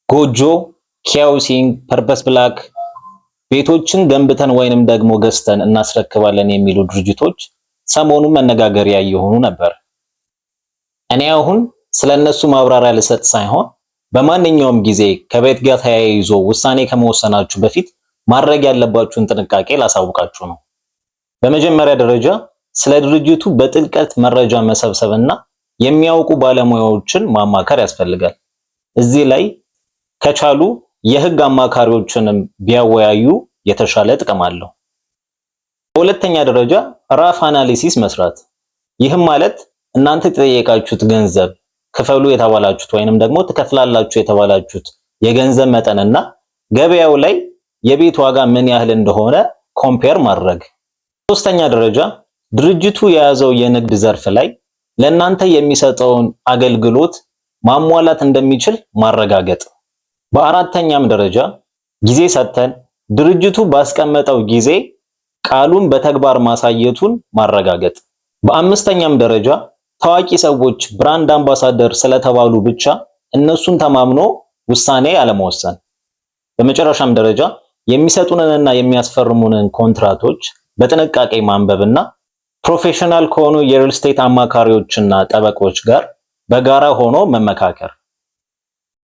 ጎጆ፣ ኪያውሲንግ፣ ፐርፐስ ብላክ ቤቶችን ገንብተን ወይንም ደግሞ ገዝተን እናስረክባለን የሚሉ ድርጅቶች ሰሞኑን መነጋገሪያ እየሆኑ ነበር። እኔ አሁን ስለነሱ ማብራሪያ ልሰጥ ሳይሆን በማንኛውም ጊዜ ከቤት ጋር ተያይዞ ውሳኔ ከመወሰናችሁ በፊት ማድረግ ያለባችሁን ጥንቃቄ ላሳውቃችሁ ነው። በመጀመሪያ ደረጃ ስለ ድርጅቱ በጥልቀት መረጃ መሰብሰብና የሚያውቁ ባለሙያዎችን ማማከር ያስፈልጋል። እዚህ ላይ ከቻሉ የህግ አማካሪዎችንም ቢያወያዩ የተሻለ ጥቅም አለው። በሁለተኛ ደረጃ ራፍ አናሊሲስ መስራት። ይህም ማለት እናንተ የተጠየቃችሁት ገንዘብ ክፈሉ የተባላችሁት ወይንም ደግሞ ትከፍላላችሁ የተባላችሁት የገንዘብ መጠንና ገበያው ላይ የቤት ዋጋ ምን ያህል እንደሆነ ኮምፔር ማድረግ። ሶስተኛ ደረጃ ድርጅቱ የያዘው የንግድ ዘርፍ ላይ ለእናንተ የሚሰጠውን አገልግሎት ማሟላት እንደሚችል ማረጋገጥ። በአራተኛም ደረጃ ጊዜ ሰጥተን ድርጅቱ ባስቀመጠው ጊዜ ቃሉን በተግባር ማሳየቱን ማረጋገጥ። በአምስተኛም ደረጃ ታዋቂ ሰዎች ብራንድ አምባሳደር ስለተባሉ ብቻ እነሱን ተማምኖ ውሳኔ አለመወሰን። በመጨረሻም ደረጃ የሚሰጡንንና የሚያስፈርሙንን ኮንትራቶች በጥንቃቄ ማንበብና ፕሮፌሽናል ከሆኑ የሪል ስቴት አማካሪዎችና ጠበቆች ጋር በጋራ ሆኖ መመካከር።